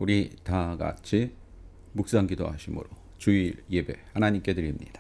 우리 다 같이 묵상 기도하심으로 주일 예배 하나님께 드립니다.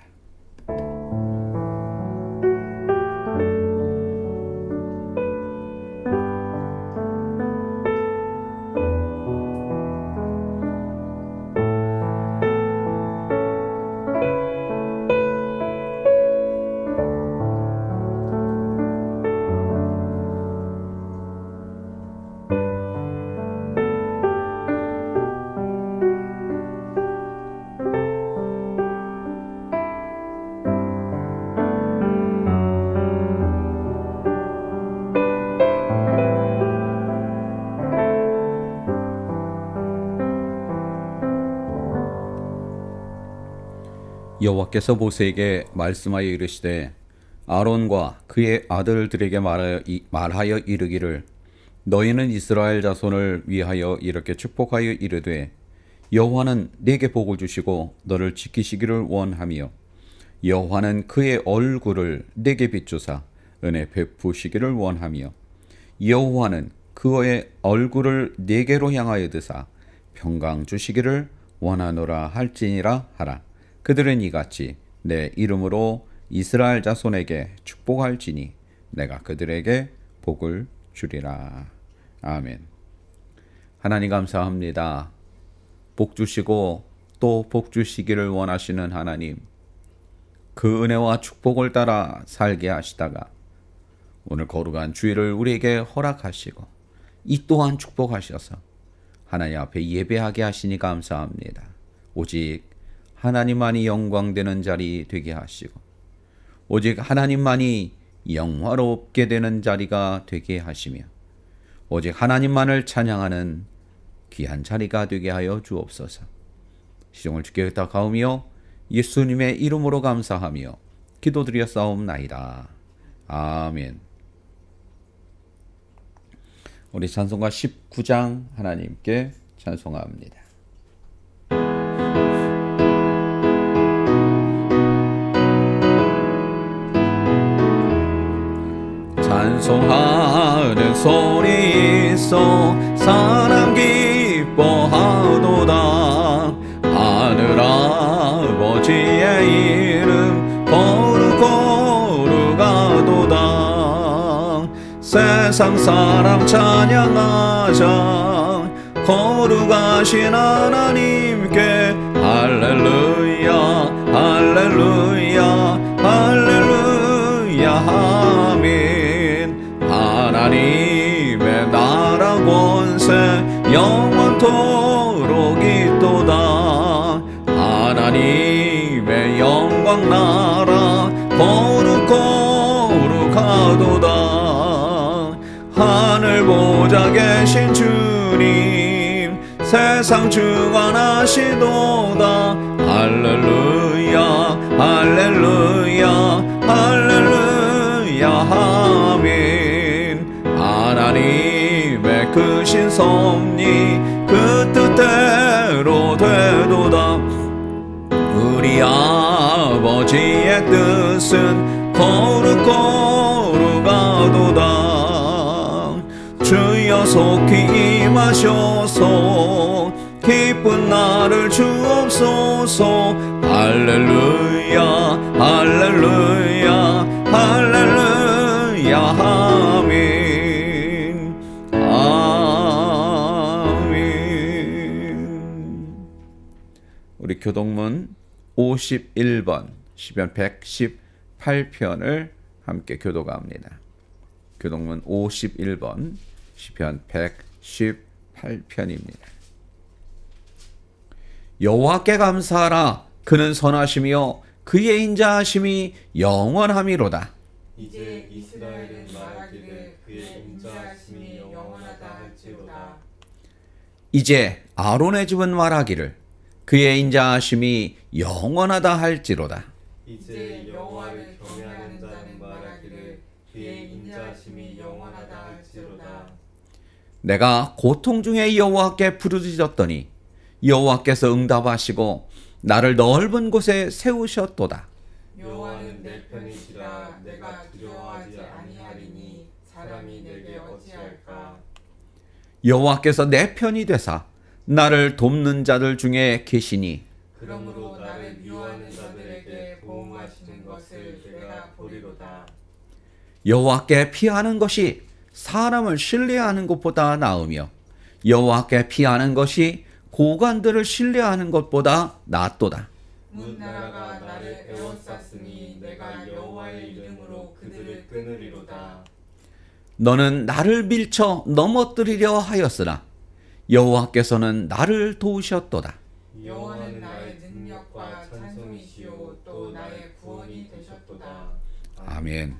여호와께서 모세에게 말씀하여 이르시되 아론과 그의 아들들에게 말하여 이르기를 너희는 이스라엘 자손을 위하여 이렇게 축복하여 이르되 여호와는 네게 복을 주시고 너를 지키시기를 원하며 여호와는 그의 얼굴을 네게 비추사 은혜 베푸시기를 원하며 여호와는 그의 얼굴을 네게로 향하여 드사 평강 주시기를 원하노라 할지니라 하라. 그들은 이같이 내 이름으로 이스라엘 자손에게 축복할지니 내가 그들에게 복을 주리라. 아멘. 하나님 감사합니다. 복 주시고 또 복 주시기를 원하시는 하나님, 그 은혜와 축복을 따라 살게 하시다가 오늘 거룩한 주일을 우리에게 허락하시고 이 또한 축복하셔서 하나님 앞에 예배하게 하시니 감사합니다. 오직 하나님만이 영광되는 자리 되게 하시고 오직 하나님만이 영화롭게 되는 자리가 되게 하시며 오직 하나님만을 찬양하는 귀한 자리가 되게 하여 주옵소서. 시종을 주께 의탁하오며 예수님의 이름으로 감사하며 기도드렸사옵나이다. 아멘. 우리 찬송가 19장 하나님께 찬송합니다. 찬송하는 소리 있어 사람 기뻐하도다. 하늘아버지의 이름 거룩거룩하도다. 세상 사람 찬양하자 거룩하신 하나님께 할렐루야 할렐루야 할렐루야 아멘. 하나님의 나라 권세 영원토록 있도다. 하나님의 영광 나라 거룩거룩하도다. 하늘 보좌 계신 주님 세상 주관하시도다. 할렐루야 할렐루야 할렐루야 아멘. 하나님의 크신 섭리 그 뜻대로 되도다. 우리 아버지의 뜻은 거룩거룩하도다. 주여 속히 임하셔서 기쁜 날을 주옵소서. 할렐루야 할렐루야 할렐루야 아멘. 우리 교동문 51번 시편 118편을 함께 교도가합니다. 교동문 51번 시편 118편입니다. 여호와께 감사하라. 그는 선하시며 그의 인자하심이 영원함이로다. 이제 이스라엘은 말하기를 그의 인자하심이 영원하다 할지로다. 이제 아론의 집은 말하기를 그의 인자하심이 영원하다 할지로다. 이제 여호와를 경외하는 자는 말하기를 그의 인자하심이 영원하다 할지로다. 내가 고통 중에 여호와께 부르짖었더니 여호와께서 응답하시고 나를 넓은 곳에 세우셨도다. 여호와는 내 편이시라. 내가 두려워하지 아니하리니 사람이 내게 어찌할까. 여호와께서 내 편이 되사 나를 돕는 자들 중에 계시니 그러므로 나를 미워하는 자들에게 보응하시는 것을 내가 보리로다. 여호와께 피하는 것이 사람을 신뢰하는 것보다 나으며 여호와께 피하는 것이 고관들을 신뢰하는 것보다 낫도다. 문 나라가 나를 에워쌌으니 내가 여호와의 이름으로 그들을 끊으리로다. 너는 나를 밀쳐 넘어뜨리려 하였으나 여호와께서는 나를 도우셨도다. 여호와는 나의 능력과 찬송이시요 또 나의 구원이 되셨도다. 아멘.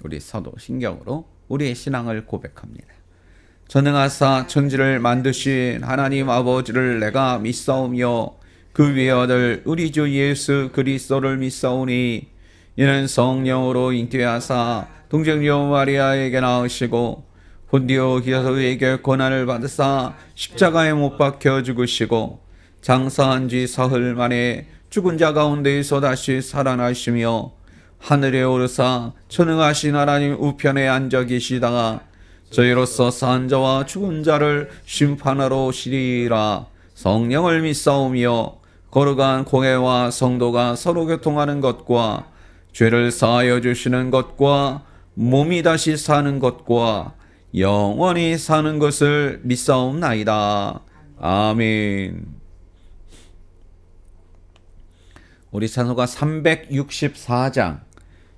우리 사도 신경으로 우리의 신앙을 고백합니다. 전능하사 천지를 만드신 하나님 아버지를 내가 믿사오며 그 외아들 우리 주 예수 그리스도를 믿사오니 이는 성령으로 잉태하사 동정녀 마리아에게 낳으시고 본디오 빌라도에게 고난을 받으사 십자가에 못 박혀 죽으시고 장사한 지 사흘 만에 죽은 자 가운데에서 다시 살아나시며 하늘에 오르사 전능하신 하나님 우편에 앉아 계시다가 저희로서 산 자와 죽은 자를 심판하러 오시리라. 성령을 믿사오며 거룩한 공회와 성도가 서로 교통하는 것과 죄를 사하여 주시는 것과 몸이 다시 사는 것과 영원히 사는 것을 믿사옵나이다. 아멘. 우리 찬송가 364장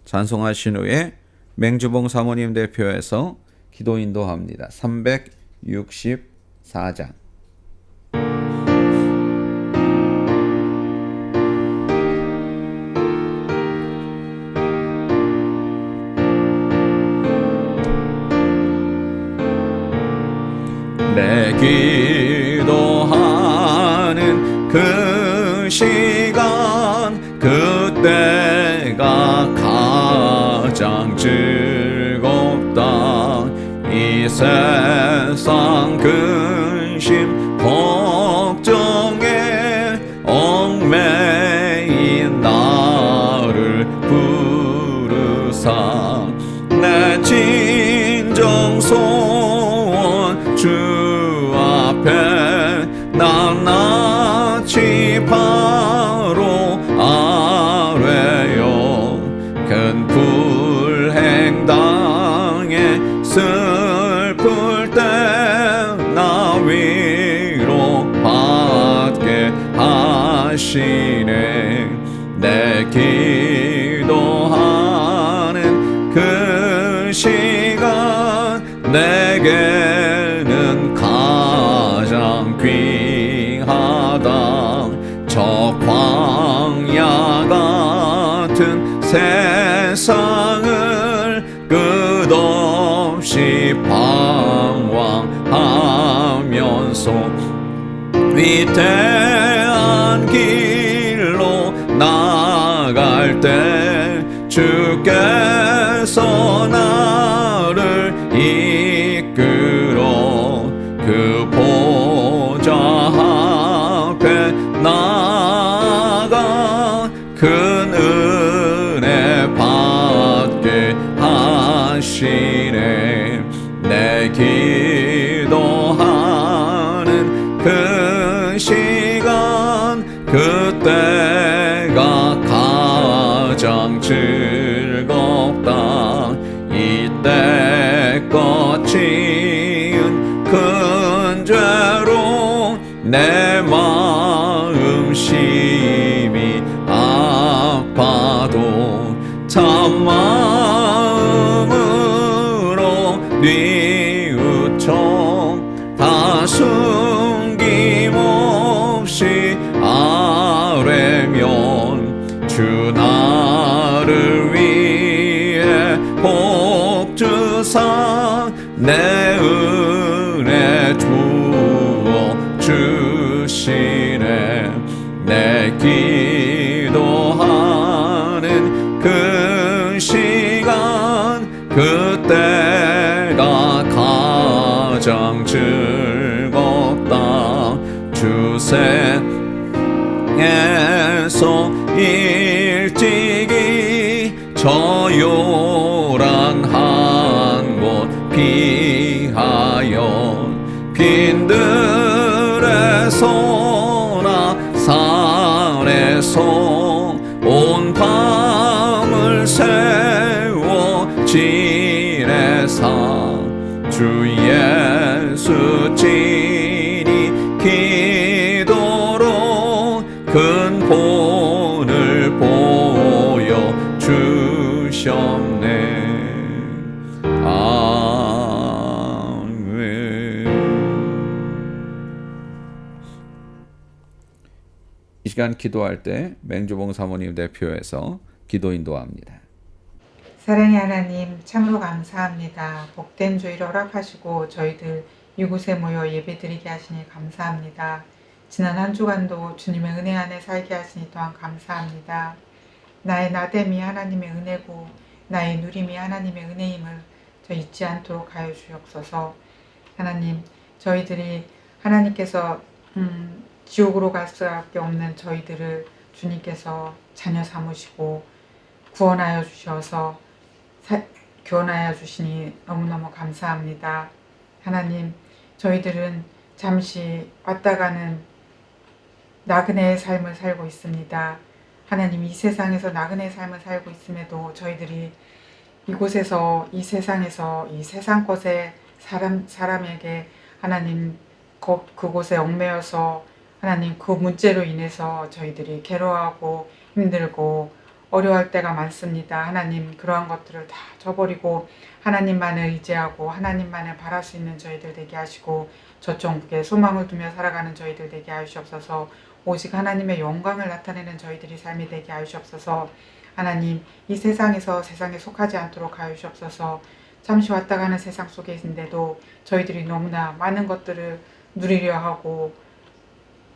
찬송하신 후에 맹주봉 사모님 대표해서 기도 인도합니다. 364장. 내 기도하는 그 시간 그때가 가장 즐겁다. 이 세상 근심 걱정에 얽매인 나를 부르사 내 진정 소원 주 앞에 낱낱이 바로 아뢰요. 큰 불행 당해 슬플 때 나 위로 받게 하시네. 내 기도하는 그 시간 내게는 가장 귀하다. 저 광야 같은 세상을 끝없이 방황하면서 위대한 길로 나갈 때 주께서 나를 이끌어 그 보좌 앞에 나아가 큰 은혜 받게 하시네. 내 기도하는 그 시간 그때가 가장 즐겁다. 이때껏 지은 큰 죄로 내 마음 심히 아파도 참마음으로 뉘우쳐 다 숨김없이 아뢰면 주 나를 위해 복 주사 내 은혜 주어 주시네. 내 기도하는 그 시간 그때가 가장 즐겁다. 주생에서 일찍이 저요란 한 곳 피하여 빈들 산에서 온 밤을 새워 지내사 주 예수 친히 기도로 큰 본을 보여 주셨네. 이 시간 기도할 때 맹주봉 사모님 대표해서 기도 인도합니다. 사랑의 하나님, 참으로 감사합니다. 복된 주일 허락하시고 저희들 이곳에 모여 예배드리게 하시니 감사합니다. 지난 한 주간도 주님의 은혜 안에 살게 하시니 또한 감사합니다. 나의 나됨이 하나님의 은혜고 나의 누림이 하나님의 은혜임을 저 잊지 않도록 하여 주옵소서. 하나님, 저희들이 하나님께서 지옥으로 갈 수밖에 없는 저희들을 주님께서 자녀 삼으시고 구원하여 주셔서 교훈하여 주시니 너무너무 감사합니다. 하나님, 저희들은 잠시 왔다 가는 나그네의 삶을 살고 있습니다. 하나님, 이 세상에서 나그네의 삶을 살고 있음에도 저희들이 이곳에서 이 세상에서 이 세상 것에 사람에게 하나님 그곳에 얽매여서 하나님 그 문제로 인해서 저희들이 괴로워하고 힘들고 어려워할 때가 많습니다. 하나님, 그러한 것들을 다 저버리고 하나님만을 의지하고 하나님만을 바랄 수 있는 저희들 되게 하시고 저천국에 소망을 두며 살아가는 저희들 되게 하시옵소서. 오직 하나님의 영광을 나타내는 저희들이 삶이 되게 하시옵소서. 하나님, 이 세상에서 세상에 속하지 않도록 하시옵소서. 잠시 왔다 가는 세상 속에 있는데도 저희들이 너무나 많은 것들을 누리려 하고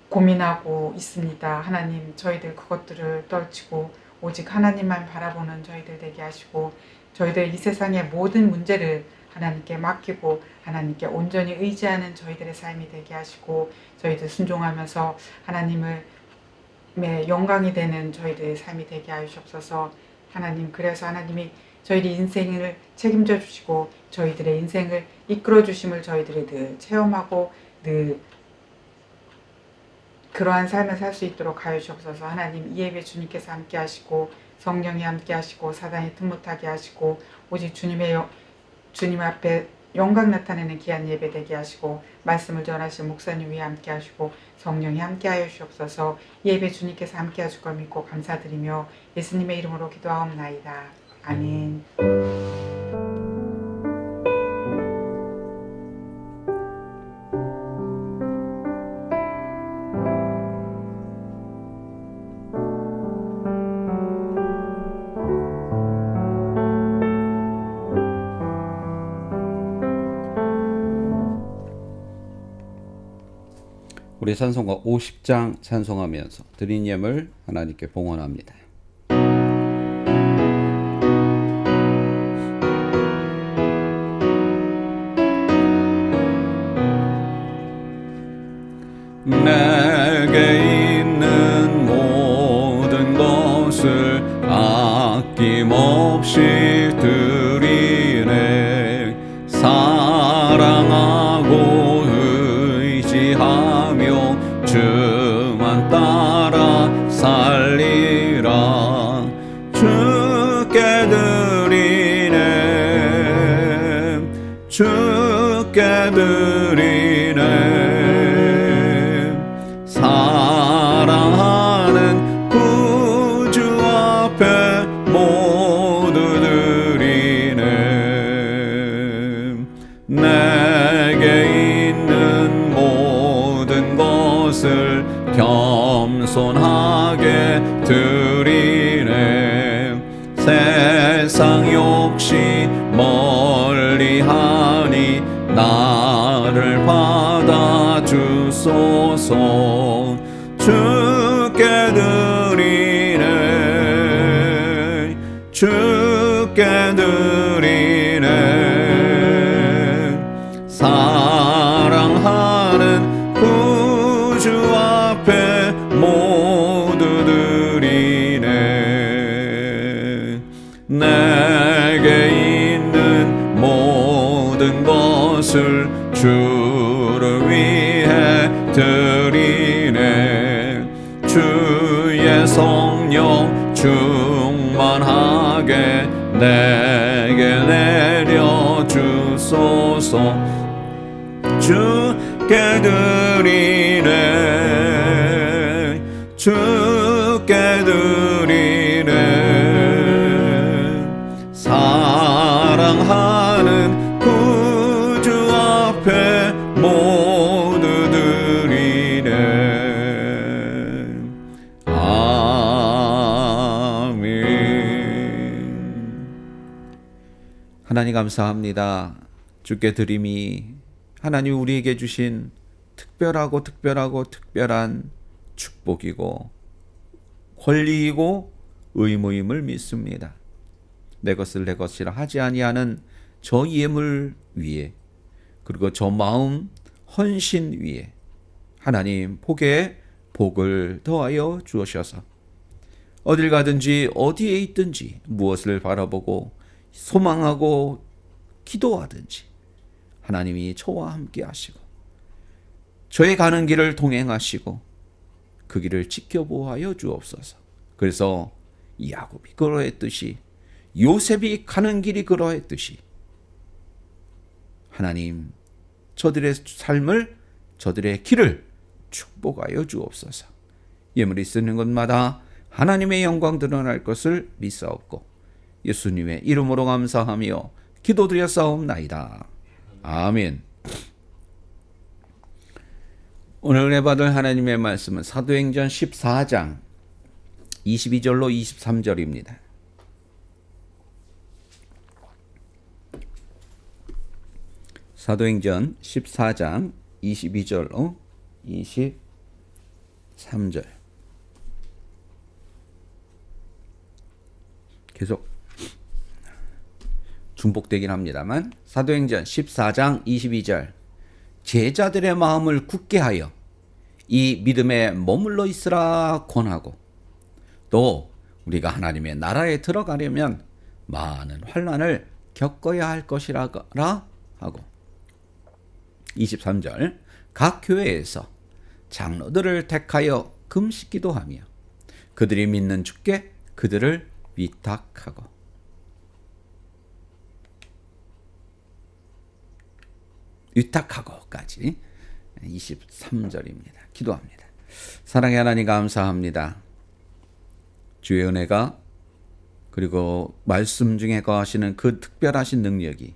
고민하고 있습니다. 하나님, 저희들 그것들을 떨치고 오직 하나님만 바라보는 저희들 되게 하시고 저희들 이 세상의 모든 문제를 하나님께 맡기고 하나님께 온전히 의지하는 저희들의 삶이 되게 하시고 저희들 순종하면서 하나님의 영광이 되는 저희들의 삶이 되게 하시옵소서. 하나님, 그래서 하나님이 저희들의 인생을 책임져 주시고 저희들의 인생을 이끌어 주심을 저희들이 늘 체험하고 늘 그러한 삶을 살 수 있도록 하여 주옵소서. 하나님, 이 예배 주님께서 함께 하시고 성령이 함께 하시고 사단이 틈못하게 하시고 오직 주님 앞에 영광 나타내는 귀한 예배 되게 하시고 말씀을 전하신 목사님 위에 함께 하시고 성령이 함께 하여 주옵소서. 이 예배 주님께서 함께 하실 걸 믿고 감사드리며 예수님의 이름으로 기도하옵나이다. 아멘. 우리 찬송가 50장 찬송하면서 드린 예물 하나님께 봉헌합니다. 내게 있는 모든 것을 아낌없이 드리네. 사랑하고 의지하며 주만 따라 살리라. 주께 드리네. 주께 드리네. 사랑하는 구주 앞에 모두 드리네. 내게 있는 모든 것을 겸손하게 드리네. 세상 욕심 멀리하니 나를 받아주소서. 주께 드리네. 주께 드리네. 사랑하는 구주 앞에 모두 드리네. 내게 있는 모든 것을 주를 위해 드리네. 주의 성령 충만하게 내게 내려 주소서. 주께 드리네 주께 드리네 사랑하는 구주 앞에 모두 드리네. 아멘. 하나님 감사합니다. 주께 드림이 하나님 우리에게 주신 특별하고 특별한 축복이고 권리이고 의무임을 믿습니다. 내 것을 내 것이라 하지 아니하는 저 예물 위에, 그리고 저 마음 헌신 위에 하나님 복에 복을 더하여 주셔서 어딜 가든지 어디에 있든지 무엇을 바라보고 소망하고 기도하든지 하나님이 저와 함께 하시고 저의 가는 길을 동행하시고 그 길을 지켜보아여 주옵소서. 그래서 야곱이 그러했듯이, 요셉이 가는 길이 그러했듯이 하나님 저들의 삶을, 저들의 길을 축복하여 주옵소서. 예물이 쓰는 곳마다 하나님의 영광 드러날 것을 믿사옵고 예수님의 이름으로 감사하며 기도드렸사옵나이다. 아멘. 오늘 은혜 받을 하나님의 말씀은 사도행전 14장 22절로 23절입니다. 사도행전 14장 22절로 23절. 계속 중복되긴 합니다만 사도행전 14장 22절. 제자들의 마음을 굳게 하여 이 믿음에 머물러 있으라 권하고, 또 우리가 하나님의 나라에 들어가려면 많은 환난을 겪어야 할 것이라 하고, 23절. 각 교회에서 장로들을 택하여 금식기도 하며 그들이 믿는 주께 그들을 위탁하고. 위탁하고까지 23절입니다. 기도합니다. 사랑의 하나님 감사합니다. 주의 은혜가, 그리고 말씀 중에 거하시는 그 특별하신 능력이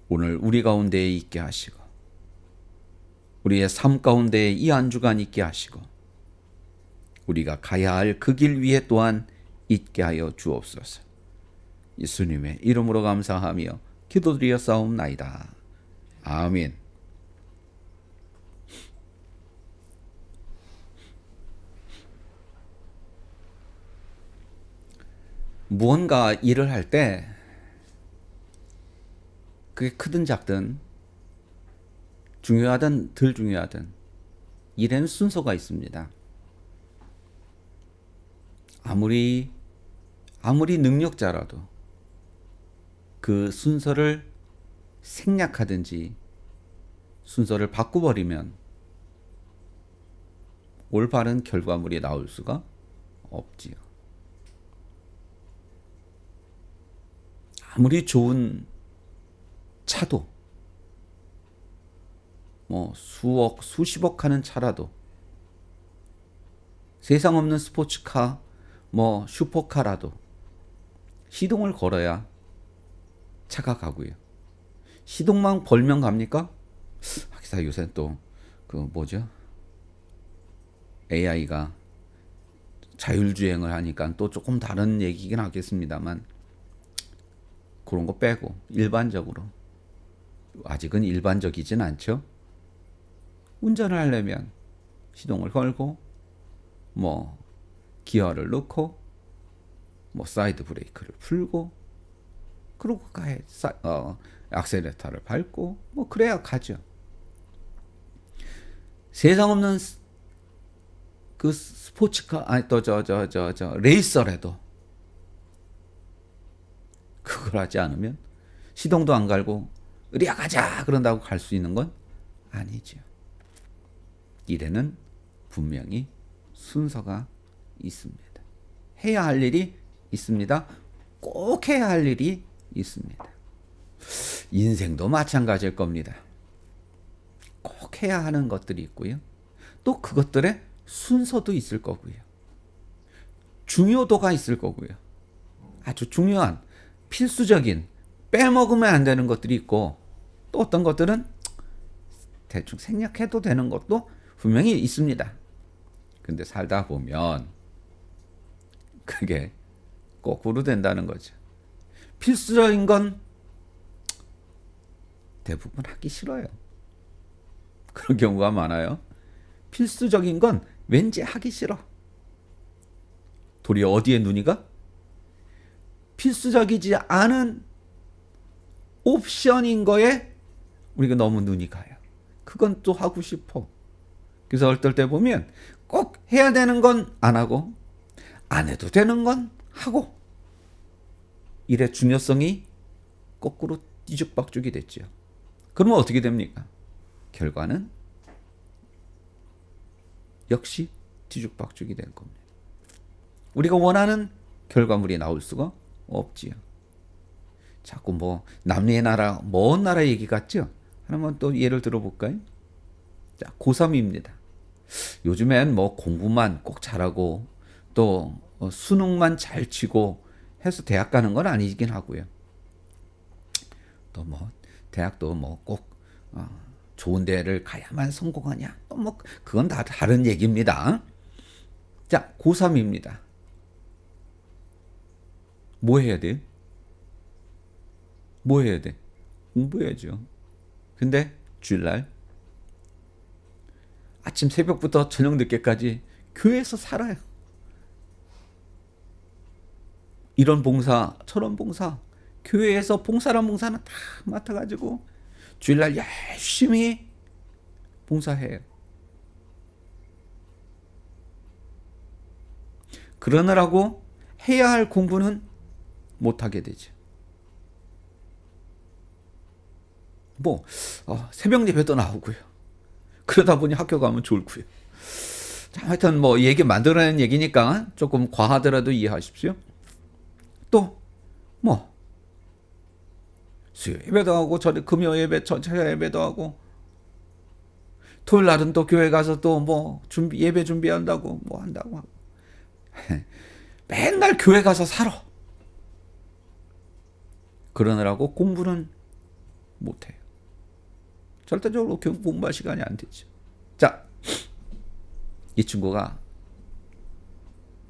오늘 우리 가운데에 있게 하시고 우리의 삶 가운데에 이 한 주간 있게 하시고 우리가 가야 할 그 길 위에 또한 있게 하여 주옵소서. 예수님의 이름으로 감사하며 기도드리었사옵나이다. 아멘. 무언가 일을 할 때 그게 크든 작든 중요하든 덜 중요하든 일에는 순서가 있습니다. 아무리 능력자라도 그 순서를 생략하든지 순서를 바꿔버리면 올바른 결과물이 나올 수가 없지요. 아무리 좋은 차도, 수억, 수십억 하는 차라도, 세상 없는 스포츠카, 슈퍼카라도 시동을 걸어야 차가 가고요. 시동만 걸면 갑니까? 기사 요새 또 AI가 자율주행을 하니까 또 조금 다른 얘기긴 하겠습니다만, 그런 거 빼고 일반적으로, 아직은 일반적이진 않죠. 운전을 하려면 시동을 걸고 기어를 넣고 사이드 브레이크를 풀고, 그러고 악셀레터를 밟고 그래야 가죠. 세상 없는 그 스포츠카, 레이서라도 그걸 하지 않으면, 시동도 안 갈고 으리야 가자 그런다고 갈 수 있는 건 아니죠. 일에는 분명히 순서가 있습니다. 해야 할 일이 있습니다. 꼭 해야 할 일이 있습니다. 인생도 마찬가지일 겁니다. 꼭 해야 하는 것들이 있고요. 또 그것들의 순서도 있을 거고요. 중요도가 있을 거고요. 아주 중요한 필수적인 빼먹으면 안 되는 것들이 있고, 또 어떤 것들은 대충 생략해도 되는 것도 분명히 있습니다. 근데 살다 보면 그게 거꾸로 된다는 거죠. 필수적인 건 대부분 하기 싫어요. 그런 경우가 많아요. 필수적인 건 왠지 하기 싫어. 도리어 어디에 눈이 가? 필수적이지 않은 옵션인 거에 우리가 너무 눈이 가요. 그건 또 하고 싶어. 그래서 어떨 때 보면 꼭 해야 되는 건 안 하고, 안 해도 되는 건 하고, 일의 중요성이 거꾸로 뒤죽박죽이 됐죠. 그러면 어떻게 됩니까? 결과는 역시 뒤죽박죽이 될 겁니다. 우리가 원하는 결과물이 나올 수가 없지요. 자꾸 뭐 남의 나라, 먼 나라 얘기 같죠? 하나만 또 예를 들어볼까요? 자, 고3입니다. 요즘엔 뭐 공부만 꼭 잘하고 또 수능만 잘 치고 해서 대학 가는 건 아니긴 하고요. 또 뭐 대학도 뭐 꼭 좋은 데를 가야만 성공하냐? 또 뭐 그건 다 다른 얘기입니다. 자, 고3입니다. 뭐 해야 돼? 뭐 해야 돼? 공부해야죠. 근데 주일날 아침 새벽부터 저녁 늦게까지 교회에서 살아요. 이런 봉사, 저런 봉사, 교회에서 봉사란 봉사는 다 맡아가지고 주일날 열심히 봉사해요. 그러느라고 해야 할 공부는 못하게 되죠. 뭐 새벽 예배도 나오고요. 그러다 보니 학교 가면 졸고요. 자, 하여튼 뭐 얘기 만들어낸 얘기니까 조금 과하더라도 이해하십시오. 또 뭐 수요 예배도 하고 금요 예배, 전체 예배도 하고, 토요일 날은 또 교회 가서 또 뭐 예배 준비한다고 뭐 한다고 하고 맨날 교회 가서 살아. 그러느라고 공부는 못해요. 절대적으로 공부할 시간이 안 되죠. 자, 이 친구가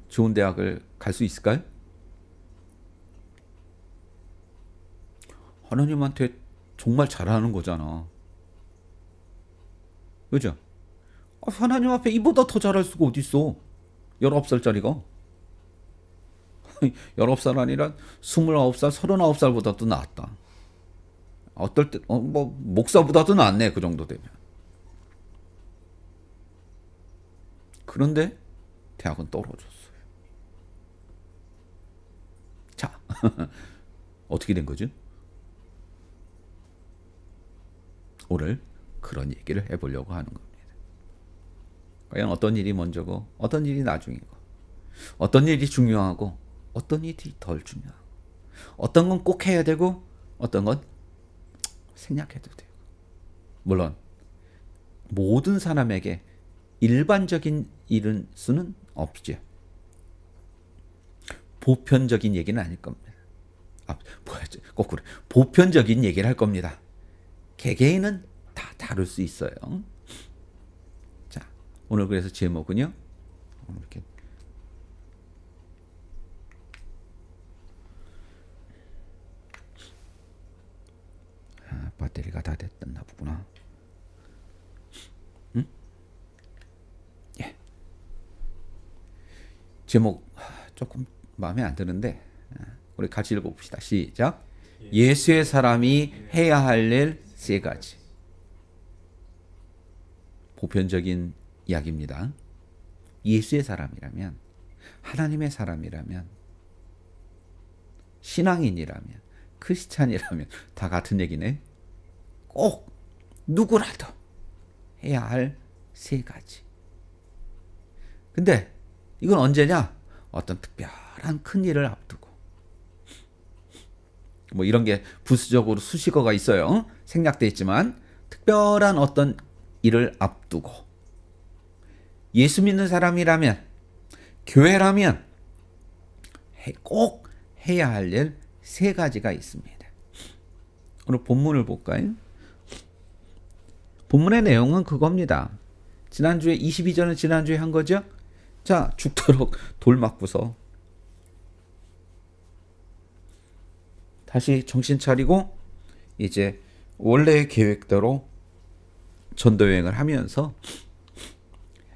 좋은 대학을 갈 수 있을까요? 하나님한테 정말 잘하는 거잖아. 그죠? 하나님 앞에 이보다 더 잘할 수가 어디 있어? 19살짜리가. 19살 아니라 29살, 39살보다도 낫다. 어떨 때, 뭐, 목사보다도 낫네, 그 정도 되면. 그런데 대학은 떨어졌어요. 자, 어떻게 된 거죠? 오늘 그런 얘기를 해보려고 하는 겁니다. 과연 어떤 일이 먼저고, 어떤 일이 나중이고, 어떤 일이 중요하고, 어떤 일이 덜 중요하고, 어떤 건 꼭 해야 되고, 어떤 건 생략해도 되고. 물론 모든 사람에게 일반적인 일은 수는 없죠. 보편적인 얘기는 아닐 겁니다. 거꾸로 보편적인 얘기를 할 겁니다. 개개인은 다 다룰 수 있어요. 자, 오늘 그래서 제목은요, 이렇게 배터리가 다 됐나 보구나. 예. 제목 조금 마음에 안 드는데 우리 같이 읽어봅시다. 시작. 예수의 사람이 해야 할 일 세 가지. 보편적인 이야기입니다. 예수의 사람이라면, 하나님의 사람이라면, 신앙인이라면, 크리스찬이라면 다 같은 얘기네. 꼭 누구라도 해야 할 세 가지. 근데 이건 언제냐? 어떤 특별한 큰 일을 앞두고. 뭐 이런 게 부수적으로 수식어가 있어요. 생략돼 있지만 특별한 어떤 일을 앞두고 예수 믿는 사람이라면 교회라면 꼭 해야 할 일 세 가지가 있습니다. 오늘 본문을 볼까요? 본문의 내용은 그겁니다. 지난주에 22절은 지난주에 한 거죠? 자, 죽도록 돌 맞고서 다시 정신 차리고 이제 원래의 계획대로 전도 여행을 하면서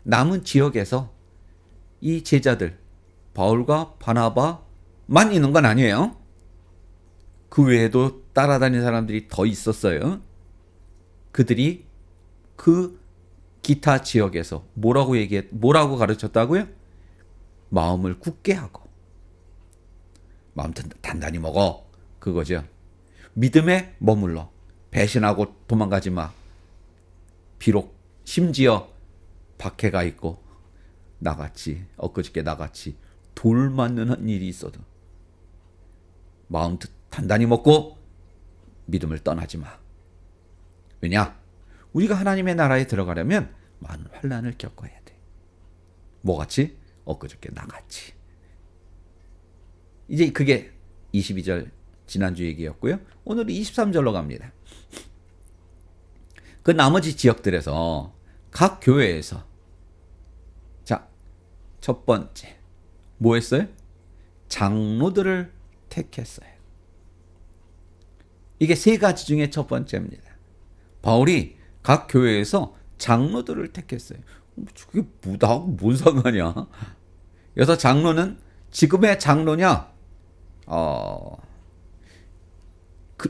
남은 지역에서 이 제자들 바울과 바나바만 있는 건 아니에요. 그 외에도 따라다니는 사람들이 더 있었어요. 그들이 그 기타 지역에서 뭐라고 가르쳤다고요? 마음을 굳게 하고 마음 단단히 먹어. 그거죠. 믿음에 머물러 배신하고 도망가지 마. 비록 심지어 박해가 있고 엊그저께 나같이 돌 맞는 일이 있어도 마음 단단히 먹고 믿음을 떠나지 마. 왜냐? 우리가 하나님의 나라에 들어가려면 많은 환난을 겪어야 돼. 뭐같이? 엊그저께 나같이. 이제 그게 22절 지난주 얘기였고요. 오늘은 23절로 갑니다. 그 나머지 지역들에서 각 교회에서 자, 첫 번째 뭐 했어요? 장로들을 택했어요. 이게 세 가지 중에 첫 번째입니다. 바울이 각 교회에서 장로들을 택했어요. 그게 나하고 뭔 상관이야? 여기서 장로는 지금의 장로냐?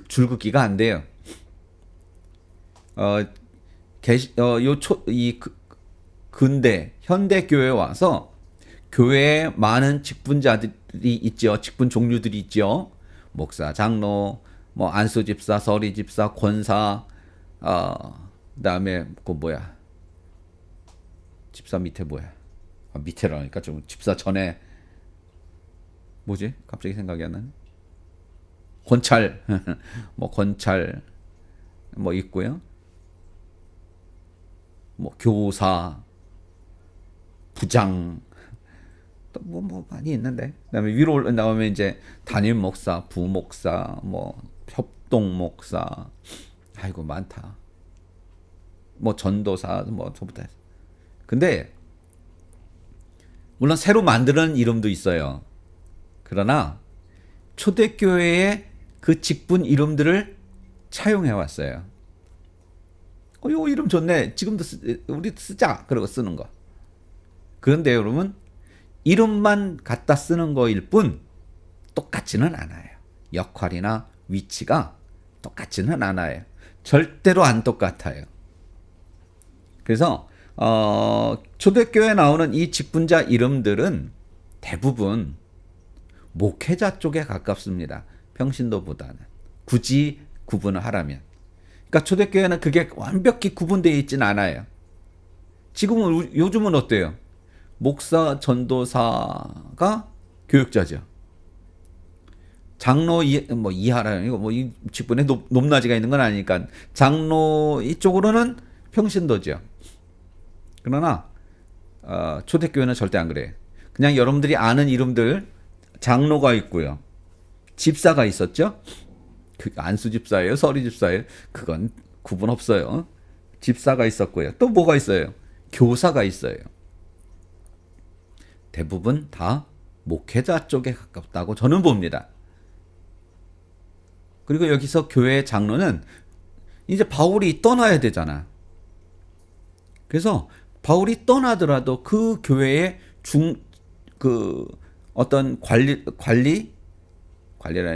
줄긋기가 안 돼요. 근대 현대 교회에 와서 교회에 많은 직분자들이 있죠. 직분 종류들이 있죠. 목사, 장로, 뭐 안수 집사, 서리 집사, 권사, 그다음에 집사 밑에 밑에라니까 좀 집사 전에 뭐지? 갑자기 생각이 안 나네. 권찰, 권찰 있고요. 교사, 부장, 또 많이 있는데. 그다음에 위로 올라오면 이제 담임 목사, 부목사, 협동 목사, 아이고 많다. 전도사, 저부터. 근데 물론 새로 만드는 이름도 있어요. 그러나 초대교회의 그 직분 이름들을 차용해 왔어요. 요 이름 좋네. 지금도 우리 쓰자. 그러고 쓰는 거. 그런데 여러분, 이름만 갖다 쓰는 거일 뿐 똑같지는 않아요. 역할이나 위치가 똑같지는 않아요. 절대로 안 똑같아요. 그래서 초대교회에 나오는 이 직분자 이름들은 대부분 목회자 쪽에 가깝습니다. 평신도보다는. 굳이 구분을 하라면. 그러니까 초대교회는 그게 완벽히 구분되어 있지는 않아요. 요즘은 어때요? 목사, 전도사가 교육자죠. 장로 이하라는 이 직분에 높낮이가 있는 건 아니니까 장로 이쪽으로는 평신도죠. 그러나 초대교회는 절대 안 그래요. 그냥 여러분들이 아는 이름들 장로가 있고요. 집사가 있었죠. 안수 집사예요, 서리 집사예요. 그건 구분 없어요. 집사가 있었고요. 또 뭐가 있어요? 교사가 있어요. 대부분 다 목회자 쪽에 가깝다고 저는 봅니다. 그리고 여기서 교회의 장로는 이제 바울이 떠나야 되잖아. 그래서 바울이 떠나더라도 그 교회의 어떤 관리라는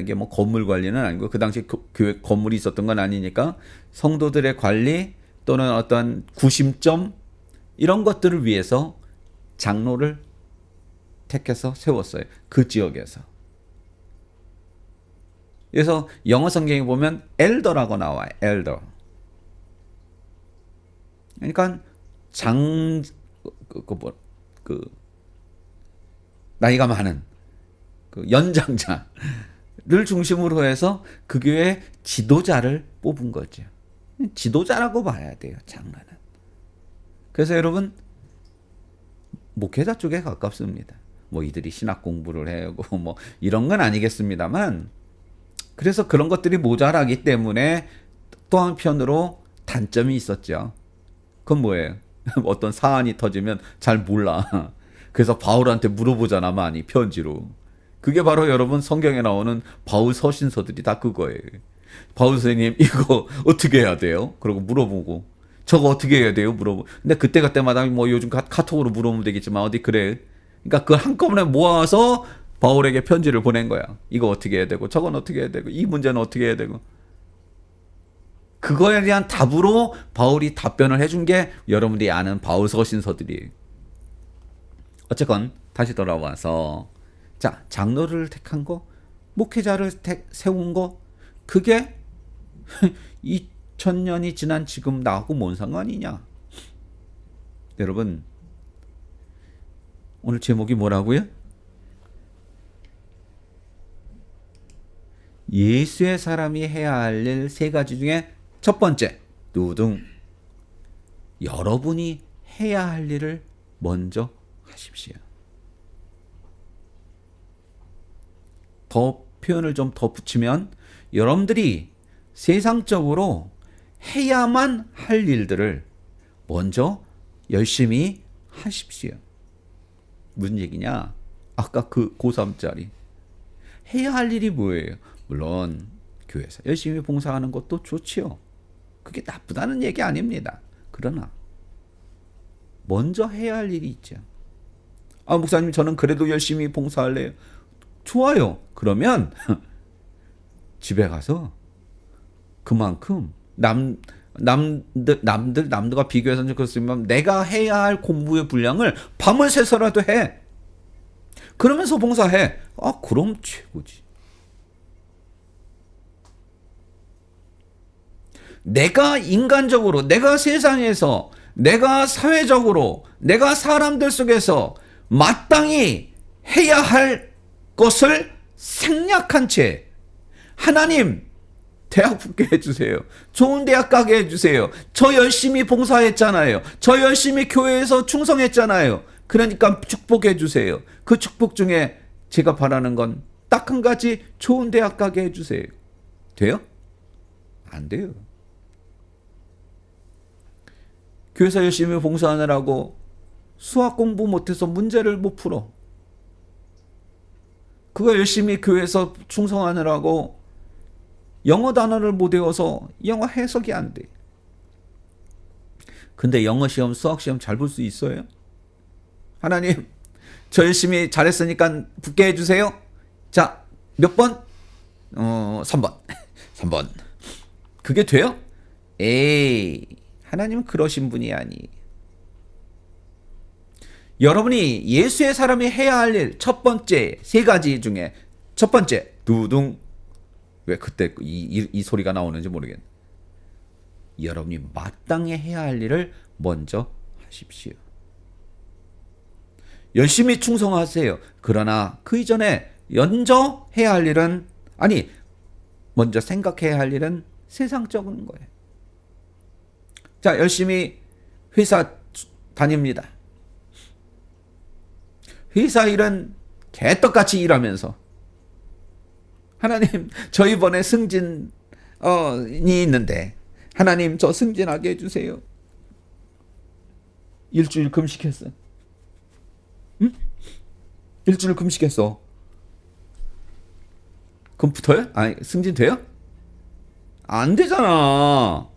게 건물 관리는 아니고 그 당시 교회 건물이 있었던 건 아니니까 성도들의 관리 또는 어떤 구심점 이런 것들을 위해서 장로를 택해서 세웠어요. 그 지역에서. 그래서 영어 성경에 보면 엘더라고 나와요. 엘더. 그러니까 나이가 많은 그 연장자를 중심으로 해서 그 교회 지도자를 뽑은 거죠. 지도자라고 봐야 돼요, 장로는. 그래서 여러분, 목회자 쪽에 가깝습니다. 뭐 이들이 신학 공부를 해고 뭐 이런 건 아니겠습니다만, 그래서 그런 것들이 모자라기 때문에 또 한편으로 단점이 있었죠. 그건 뭐예요? 어떤 사안이 터지면 잘 몰라. 그래서 바울한테 물어보잖아, 많이 편지로. 그게 바로 여러분 성경에 나오는 바울 서신서들이 다 그거예요. 바울 선생님 이거 어떻게 해야 돼요? 그러고 물어보고, 저거 어떻게 해야 돼요? 물어보고. 근데 그때마다 뭐 요즘 카톡으로 물어보면 되겠지만 어디 그래. 그러니까 그걸 한꺼번에 모아서 바울에게 편지를 보낸 거야. 이거 어떻게 해야 되고, 저건 어떻게 해야 되고, 이 문제는 어떻게 해야 되고. 그거에 대한 답으로 바울이 답변을 해준 게 여러분들이 아는 바울 서신서들이에요. 어쨌건 다시 돌아와서, 자, 장로를 택한 거, 목회자를 세운 거, 그게 2000년이 지난 지금 나하고 뭔 상관이냐? 여러분, 오늘 제목이 뭐라고요? 예수의 사람이 해야 할 일 세 가지 중에 첫 번째, 두둥. 여러분이 해야 할 일을 먼저 하십시오. 더 표현을 좀 덧붙이면, 여러분들이 세상적으로 해야만 할 일들을 먼저 열심히 하십시오. 무슨 얘기냐? 아까 그 고3짜리. 해야 할 일이 뭐예요? 물론 교회에서 열심히 봉사하는 것도 좋지요. 그게 나쁘다는 얘기 아닙니다. 그러나 먼저 해야 할 일이 있죠. 아, 목사님 저는 그래도 열심히 봉사할래요. 좋아요. 그러면 집에 가서 그만큼 남들과 비교해서는 그렇지만 내가 해야 할 공부의 분량을 밤을 새서라도 해. 그러면서 봉사해. 아, 그럼 최고지. 내가 인간적으로, 내가 세상에서, 내가 사회적으로, 내가 사람들 속에서 마땅히 해야 할 것을 생략한 채, 하나님 대학 붙게 해주세요. 좋은 대학 가게 해주세요. 저 열심히 봉사했잖아요. 저 열심히 교회에서 충성했잖아요. 그러니까 축복해 주세요. 그 축복 중에 제가 바라는 건 딱 한 가지, 좋은 대학 가게 해주세요. 돼요? 안 돼요. 교회에서 열심히 봉사하느라고 수학 공부 못해서 문제를 못 풀어. 그거 열심히 교회에서 충성하느라고 영어 단어를 못 외워서 영어 해석이 안 돼. 근데 영어 시험, 수학 시험 잘 볼 수 있어요? 하나님, 저 열심히 잘했으니까 붙게 해주세요. 자, 몇 번? 3번. 3번. 그게 돼요? 에이, 하나님은 그러신 분이 아니. 여러분이 예수의 사람이 해야 할 일 첫 번째, 세 가지 중에 첫 번째, 두둥. 왜 그때 이 소리가 나오는지 모르겠네. 여러분이 마땅히 해야 할 일을 먼저 하십시오. 열심히 충성하세요. 그러나 그 이전에 먼저 해야 할 일은, 아니, 먼저 생각해야 할 일은 세상적인 거예요. 자, 열심히 회사 다닙니다. 회사 일은 개떡같이 일하면서, 하나님, 저 이번에 승진이 있는데 하나님 저 승진하게 해주세요. 일주일 금식했어. 응? 일주일 금식했어. 그럼 붙어요? 아니, 승진돼요? 안 되잖아.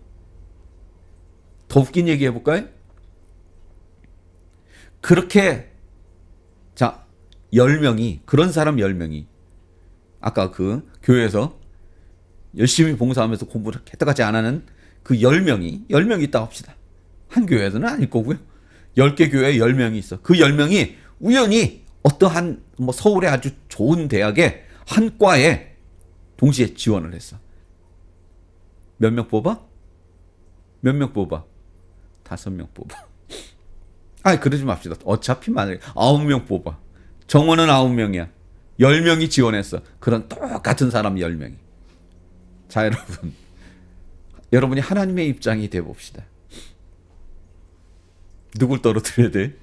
더 웃긴 얘기 해볼까요? 그렇게, 자, 10명이, 그런 사람 10명이 아까 그 교회에서 열심히 봉사하면서 공부를 개떡같이 안 하는 그 10명이 있다고 합시다. 한 교회는 아닐 거고요. 10개 교회에 10명이 있어. 그 10명이 우연히 어떠한 뭐 서울의 아주 좋은 대학에 한 과에 동시에 지원을 했어. 몇 명 뽑아? 몇 명 뽑아? 5명 뽑아. 아니, 그러지 맙시다. 어차피 만약에 9명 뽑아. 정원은 9명이야. 10명이 지원했어. 그런 똑같은 사람 10명이. 자, 여러분. 여러분이 하나님의 입장이 돼 봅시다. 누굴 떨어뜨려야 돼?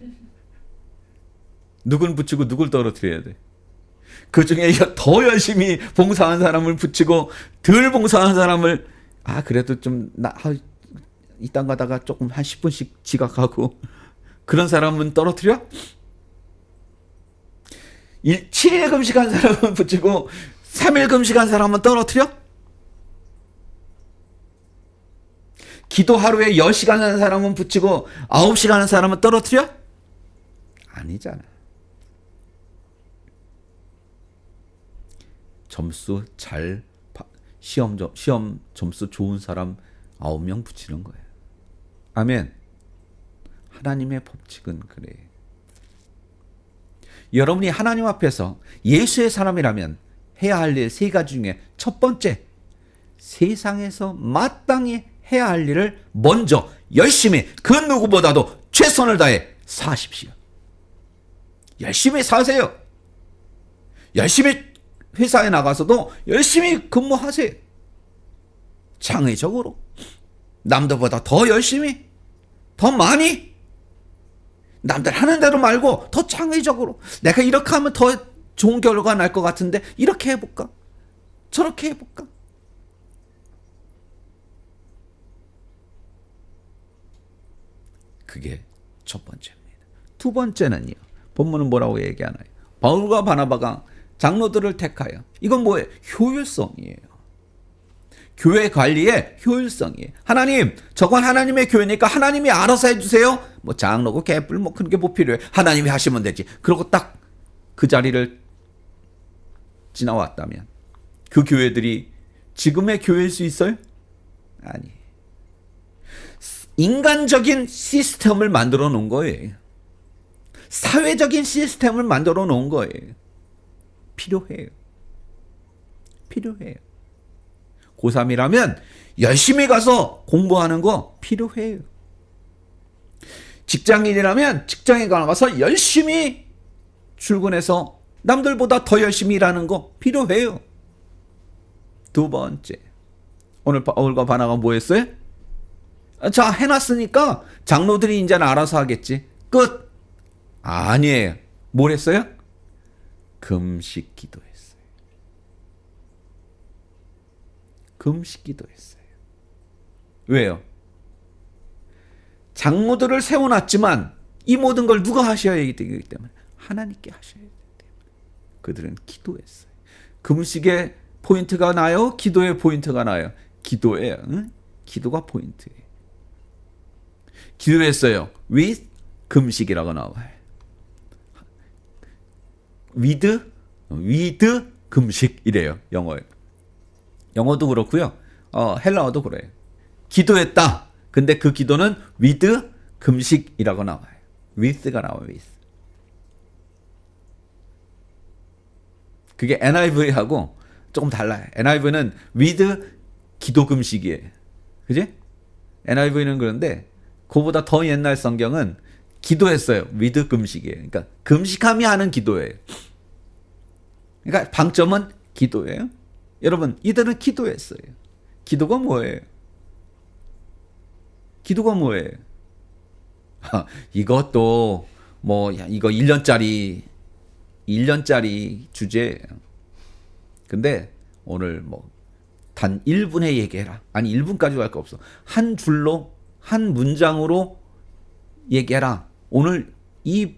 누굴 붙이고 누굴 떨어뜨려야 돼? 그 중에 더 열심히 봉사한 사람을 붙이고 덜 봉사한 사람을 그래도 좀 이 땅 가다가 조금 한 10분씩 지각하고 그런 사람은 떨어뜨려? 7일 금식한 사람은 붙이고 3일 금식한 사람은 떨어뜨려? 기도 하루에 10시간 하는 사람은 붙이고 9시간 하는 사람은 떨어뜨려? 아니잖아. 시험 점수 좋은 사람 9명 붙이는 거예요. 아멘. 하나님의 법칙은 그래. 여러분이 하나님 앞에서 예수의 사람이라면 해야 할 일 3가지 중에 첫 번째, 세상에서 마땅히 해야 할 일을 먼저 열심히 그 누구보다도 최선을 다해 사십시오. 열심히 사세요. 열심히 회사에 나가서도 열심히 근무하세요. 창의적으로. 남들보다 더 열심히, 더 많이. 남들 하는 대로 말고 더 창의적으로. 내가 이렇게 하면 더 좋은 결과가 날 것 같은데 이렇게 해볼까? 저렇게 해볼까? 그게 첫 번째입니다. 두 번째는요. 본문은 뭐라고 얘기하나요? 바울과 바나바가 장로들을 택하여. 이건 뭐예요? 효율성이에요. 교회 관리의 효율성이에요. 하나님, 저건 하나님의 교회니까 하나님이 알아서 해주세요. 뭐 장로고 개뿔 뭐 그런 게 뭐 필요해. 하나님이 하시면 되지. 그러고 딱 그 자리를 지나왔다면 그 교회들이 지금의 교회일 수 있어요? 아니. 인간적인 시스템을 만들어 놓은 거예요. 사회적인 시스템을 만들어 놓은 거예요. 필요해요. 필요해요. 고3이라면 열심히 가서 공부하는 거 필요해요. 직장인이라면 직장에 가서 열심히 출근해서 남들보다 더 열심히 일하는 거 필요해요. 두 번째, 오늘 바울과 바나가 뭐 했어요? 자, 해놨으니까 장로들이 이제는 알아서 하겠지. 끝. 아니에요. 뭘 했어요? 금식 기도했어요. 금식 기도했어요. 왜요? 장로들을 세워놨지만 이 모든 걸 누가 하셔야 되기 때문에 하나님께 하셔야 되기 때문에 그들은 기도했어요. 금식의 포인트가 나요? 기도의 포인트가 나요? 기도예요. 응? 기도가 포인트예요. 기도했어요. with 금식이라고 나와요. with 금식이래요. 영어도 그렇고요. 헬라어도 그래요. 기도했다. 근데 그 기도는 with 금식이라고 나와요. with가 나와요. with. 그게 NIV하고 조금 달라요. NIV는 with 기도 금식이에요. 그지? NIV는 그런데 그보다 더 옛날 성경은 기도했어요. with 금식이에요. 그러니까 금식함이 하는 기도예요. 그러니까 방점은 기도예요. 여러분, 이들은 기도했어요. 기도가 뭐예요? 기도가 뭐예요? 이것도 이거 1년짜리 주제예요. 근데 오늘 단 1분에 얘기해라. 아니 1분까지 할 거 없어. 한 줄로 한 문장으로 얘기해라. 오늘 이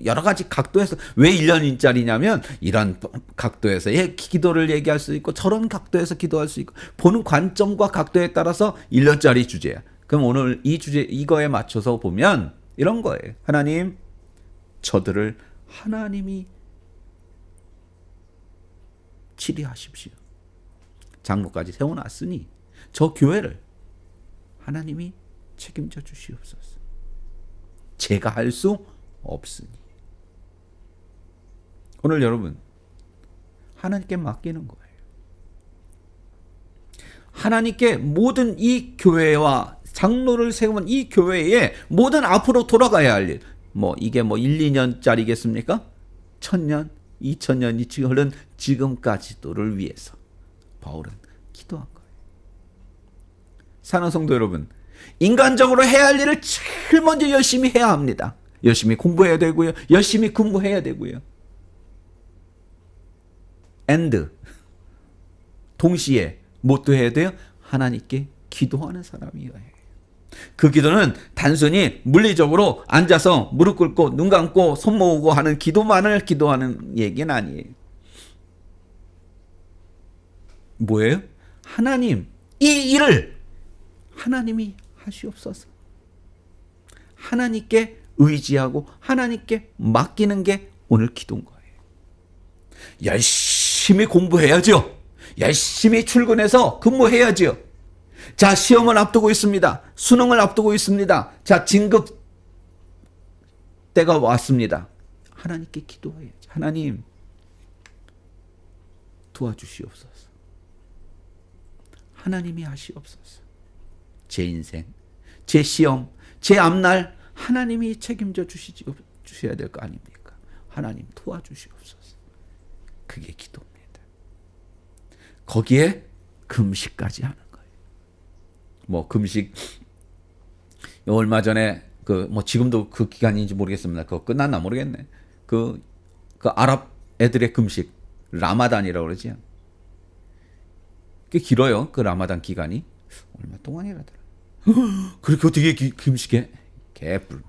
여러 가지 각도에서 왜 1년짜리냐면 이런 각도에서 기도를 얘기할 수 있고 저런 각도에서 기도할 수 있고 보는 관점과 각도에 따라서 1년짜리 주제야. 그럼 오늘 이 주제 이거에 맞춰서 보면 이런 거예요. 하나님, 저들을 하나님이 치리하십시오. 장로까지 세워놨으니 저 교회를 하나님이 책임져 주시옵소서. 제가 할 수 없으니. 오늘 여러분, 하나님께 맡기는 거예요. 하나님께 모든 이 교회와 장로를 세운 이 교회에 모든 앞으로 돌아가야 할 일. 이게 1, 2년짜리겠습니까? 1000년, 2000년이 지금 흐른 지금까지도를 위해서 바울은 기도한 거예요. 사랑하는 성도 여러분, 인간적으로 해야 할 일을 제일 먼저 열심히 해야 합니다. 열심히 공부해야 되고요. 열심히 근무해야 되고요. and 동시에 뭣도 해야 돼요? 하나님께 기도하는 사람이어야 해요. 그 기도는 단순히 물리적으로 앉아서 무릎 꿇고 눈 감고 손 모으고 하는 기도만을 기도하는 얘기는 아니에요. 뭐예요? 하나님, 이 일을 하나님이 하시옵소서. 하나님께 의지하고 하나님께 맡기는 게 오늘 기도인 거예요. 열심히 공부해야죠. 열심히 출근해서 근무해야죠. 자, 시험을 앞두고 있습니다. 수능을 앞두고 있습니다. 자, 진급 때가 왔습니다. 하나님께 기도해야죠. 하나님, 도와주시옵소서. 하나님이 하시옵소서. 제 인생, 제 시험, 제 앞날 하나님이 책임져 주셔야 될 거 아닙니까? 하나님 도와주시옵소서. 그게 기도입니다. 거기에 금식까지 하는 거예요. 뭐 금식 얼마 전에 뭐 지금도 그 기간인지 모르겠습니다. 그거 끝났나 모르겠네. 그 아랍 애들의 금식 라마단이라고 그러지. 꽤 길어요. 그 라마단 기간이 얼마 동안이라더라. 그렇게 어떻게 금식해? 개뿔.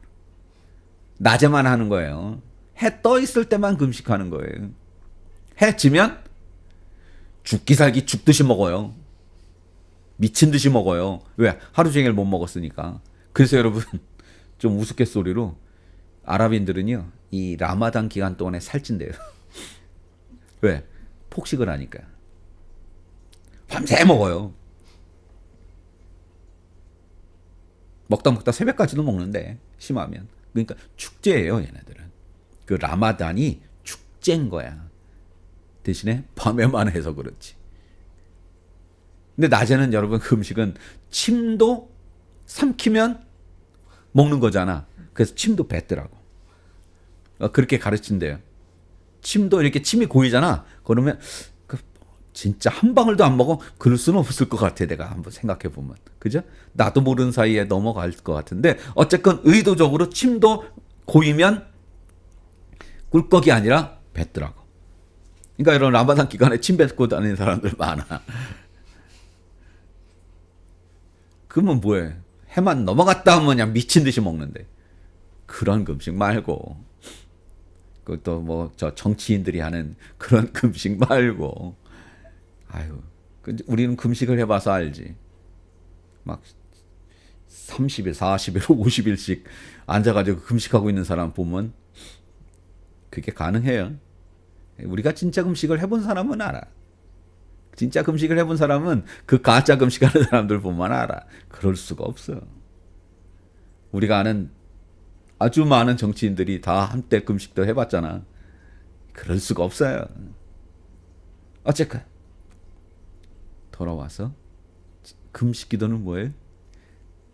낮에만 하는 거예요. 해 떠 있을 때만 금식하는 거예요. 해 지면 죽기 살기 죽듯이 먹어요. 미친 듯이 먹어요. 왜? 하루 종일 못 먹었으니까. 그래서 여러분 좀 우스갯소리로 아랍인들은요 이 라마단 기간 동안에 살찐대요. 왜? 폭식을 하니까. 밤새 먹어요. 먹다 새벽까지도 먹는데 심하면. 그러니까 축제예요 얘네들은. 그 라마단이 축제인 거야. 대신에 밤에만 해서 그렇지. 근데 낮에는 여러분 금식은 침도 삼키면 먹는 거잖아. 그래서 침도 뱉더라고. 그렇게 가르친대요. 침도 이렇게 침이 고이잖아. 그러면 진짜 한 방울도 안 먹어? 그럴 수는 없을 것 같아. 내가 한번 생각해 보면. 그죠? 나도 모르는 사이에 넘어갈 것 같은데 어쨌건 의도적으로 침도 고이면 꿀꺽이 아니라 뱉더라고. 그러니까 이런 라마단 기간에 침 뱉고 다니는 사람들 많아. 그러면 뭐해? 해만 넘어갔다 하면 그냥 미친 듯이 먹는데. 그런 금식 말고. 그것도 뭐 저 정치인들이 하는 그런 금식 말고. 아유, 우리는 금식을 해봐서 알지. 막 30일, 40일, 50일씩 앉아가지고 금식하고 있는 사람 보면 그게 가능해요. 우리가 진짜 금식을 해본 사람은 알아. 진짜 금식을 해본 사람은 그 가짜 금식하는 사람들 보면 알아. 그럴 수가 없어. 우리가 아는 아주 많은 정치인들이 다 한때 금식도 해봤잖아. 그럴 수가 없어요. 어쨌건 돌아와서 금식 기도는 뭐예요?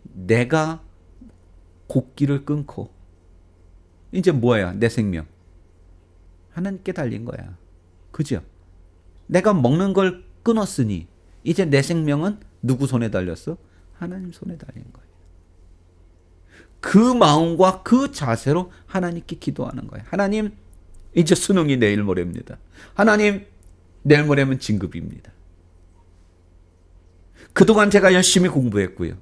내가 곡기를 끊고 이제 뭐야? 내 생명 하나님께 달린 거야. 그죠? 내가 먹는 걸 끊었으니 이제 내 생명은 누구 손에 달렸어? 하나님 손에 달린 거예요. 그 마음과 그 자세로 하나님께 기도하는 거예요. 하나님, 이제 수능이 내일 모레입니다. 하나님, 내일 모레면 진급입니다. 그동안 제가 열심히 공부했고요.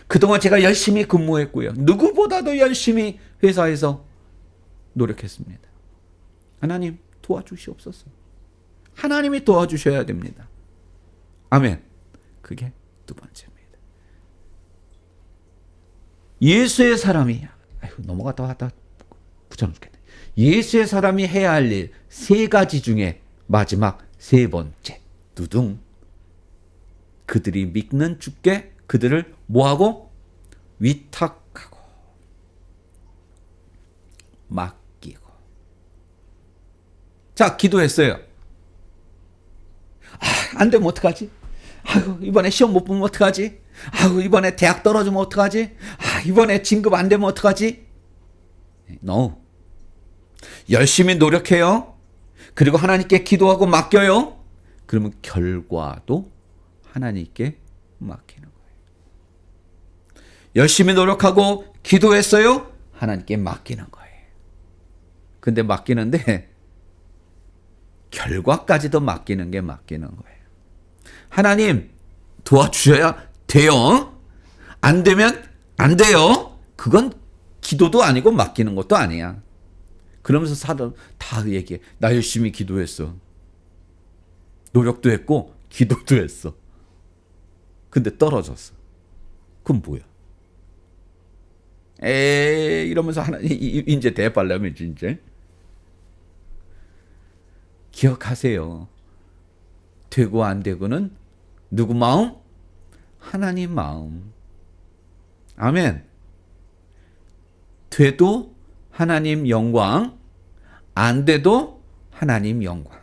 그동안 제가 열심히 근무했고요. 누구보다도 열심히 회사에서 노력했습니다. 하나님 도와주시옵소서. 하나님이 도와주셔야 됩니다. 아멘. 그게 두 번째입니다. 예수의 사람이 넘어갔다 왔다 붙여놓 죽겠네. 예수의 사람이 해야 할 일 세 가지 중에 마지막 세 번째 두둥. 그들이 믿는 주께 그들을 뭐하고? 위탁하고 맡기고. 자, 기도했어요. 안 되면 어떡하지? 아이고, 이번에 시험 못 보면 어떡하지? 아이고, 이번에 대학 떨어지면 어떡하지? 이번에 진급 안 되면 어떡하지? No. 열심히 노력해요. 그리고 하나님께 기도하고 맡겨요. 그러면 결과도 하나님께 맡기는 거예요. 열심히 노력하고 기도했어요. 하나님께 맡기는 거예요. 근데 맡기는데 결과까지도 맡기는 게 맡기는 거예요. 하나님 도와주셔야 돼요. 안 되면 안 돼요. 그건 기도도 아니고 맡기는 것도 아니야. 그러면서 사람 다 얘기해. 나 열심히 기도했어. 노력도 했고 기도도 했어. 근데 떨어졌어. 그럼 뭐야? 이러면서 하나님 이제 대발라면 진짜. 기억하세요. 되고 안 되고는 누구 마음? 하나님 마음. 아멘. 돼도 하나님 영광, 안 돼도 하나님 영광.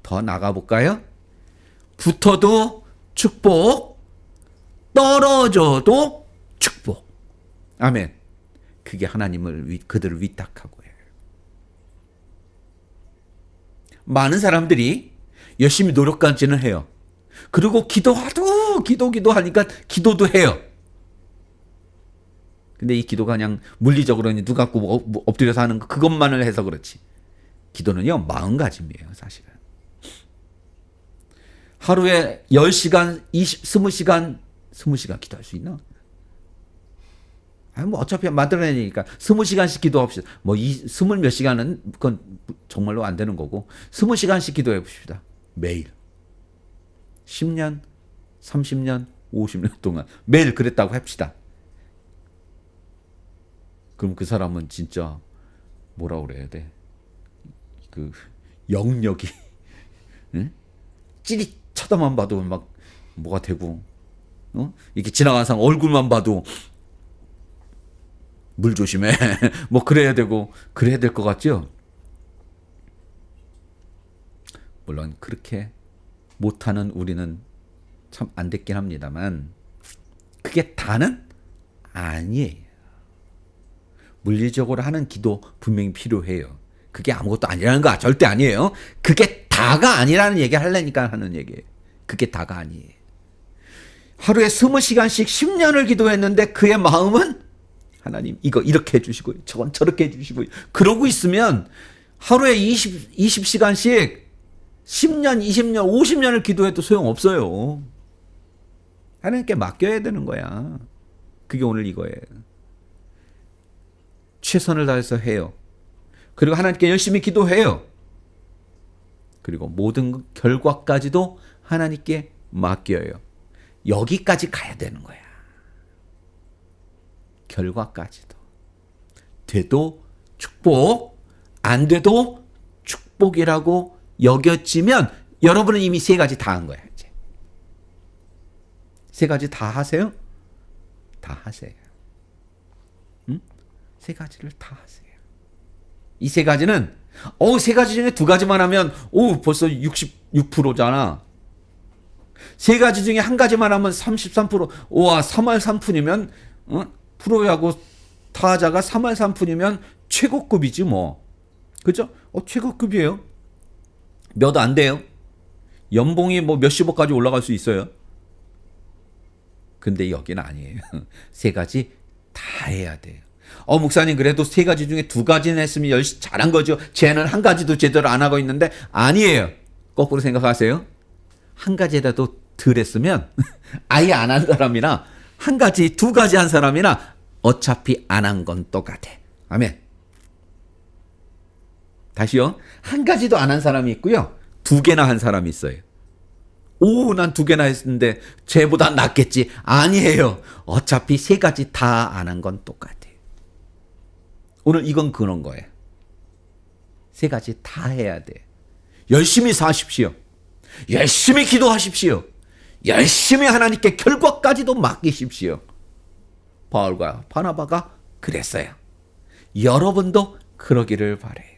더 나가볼까요? 붙어도 축복, 떨어져도 축복. 아멘. 그게 하나님을 그들을 위탁하고 해요. 많은 사람들이 열심히 노력까지는 해요. 그리고 기도하니까 기도도 해요. 근데 이 기도가 그냥 물리적으로 눈 감고 엎드려서 하는 그것만을 해서 그렇지. 기도는요, 마음가짐이에요, 사실은. 하루에 10시간, 20시간 기도할 수 있나? 뭐 어차피 만들어내니까 20시간씩 기도합시다. 뭐 20몇 시간은 그건 정말로 안 되는 거고 20시간씩 기도해 봅시다. 매일. 10년, 30년, 50년 동안 매일 그랬다고 합시다. 그럼 그 사람은 진짜 뭐라 그래야 돼? 그 영역이 응? 찌릿 쳐다만 봐도 막 뭐가 되고 이렇게 지나가는 사람 얼굴만 봐도 물 조심해. 뭐 그래야 되고 그래야 될 것 같죠? 물론 그렇게 못하는 우리는 참 안 됐긴 합니다만 그게 다는 아니에요. 물리적으로 하는 기도 분명히 필요해요. 그게 아무것도 아니라는 거 절대 아니에요. 그게 다가 아니라는 얘기 하려니까 하는 얘기예요. 그게 다가 아니에요. 하루에 20시간씩 10년을 기도했는데 그의 마음은 하나님 이거 이렇게 해주시고 저건 저렇게 해주시고 그러고 있으면 하루에 20시간씩 10년, 20년, 50년을 기도해도 소용없어요. 하나님께 맡겨야 되는 거야. 그게 오늘 이거예요. 최선을 다해서 해요. 그리고 하나님께 열심히 기도해요. 그리고 모든 결과까지도 하나님께 맡겨요. 여기까지 가야 되는 거야. 결과까지도. 돼도 축복, 안 돼도 축복이라고 여겨지면 여러분은 이미 세 가지 다 한 거야. 이제. 세 가지 다 하세요? 다 하세요. 응? 세 가지를 다 하세요. 이 세 가지는 세 가지 중에 두 가지만 하면 벌써 66%잖아. 세 가지 중에 한 가지만 하면 33%. 와, 3할 3푼이면 프로야구 타자가 3할 3푼이면 최고급이지 뭐. 그죠? 최고급이에요. 몇 안 돼요. 연봉이 뭐 몇십억까지 올라갈 수 있어요. 근데 여기는 아니에요. 세 가지 다 해야 돼요. 목사님 그래도 세 가지 중에 두 가지는 했으면 열심히 잘한 거죠. 쟤는 한 가지도 제대로 안 하고 있는데 아니에요. 거꾸로 생각하세요. 한 가지라도 덜 했으면 아예 안 한 사람이나 한 가지, 두 가지 한 사람이나 어차피 안 한 건 똑같아. 아멘. 다시요. 한 가지도 안 한 사람이 있고요. 두 개나 한 사람이 있어요. 난 두 개나 했는데 쟤보다 낫겠지. 아니에요. 어차피 세 가지 다 안 한 건 똑같아요. 오늘 이건 그런 거예요. 세 가지 다 해야 돼. 열심히 사십시오. 열심히 기도하십시오. 열심히 하나님께 결과까지도 맡기십시오. 바울과 바나바가 그랬어요. 여러분도 그러기를 바래요.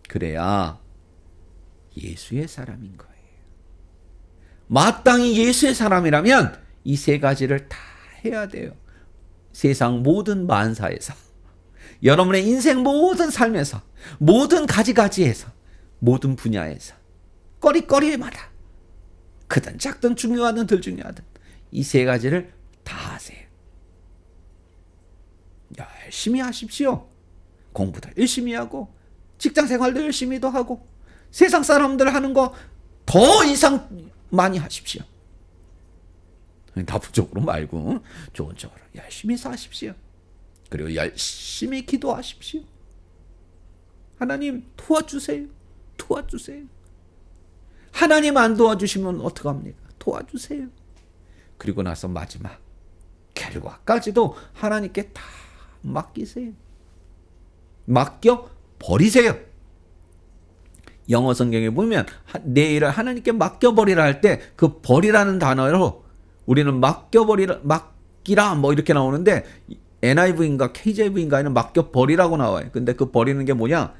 그래야 예수의 사람인 거예요. 마땅히 예수의 사람이라면 이 세 가지를 다 해야 돼요. 세상 모든 만사에서 여러분의 인생 모든 삶에서, 모든 가지가지에서, 모든 분야에서, 거리거리마다 크든 작든 중요하든 덜 중요하든 이 세 가지를 다 하세요. 열심히 하십시오. 공부도 열심히 하고 직장생활도 열심히도 하고 세상 사람들 하는 거 더 이상 많이 하십시오. 나쁜 쪽으로 말고 좋은 쪽으로 열심히 사십시오. 그리고 열심히 기도하십시오. 하나님 도와주세요. 도와주세요. 하나님 안 도와주시면 어떡합니까? 도와주세요. 그리고 나서 마지막 결과까지도 하나님께 다 맡기세요. 맡겨 버리세요. 영어 성경에 보면 내 일을 하나님께 맡겨버리라 할 때 그 버리라는 단어로 우리는 맡기라 뭐 이렇게 나오는데 NIV인가 KJV인가에는 맡겨버리라고 나와요. 근데 그 버리는 게 뭐냐?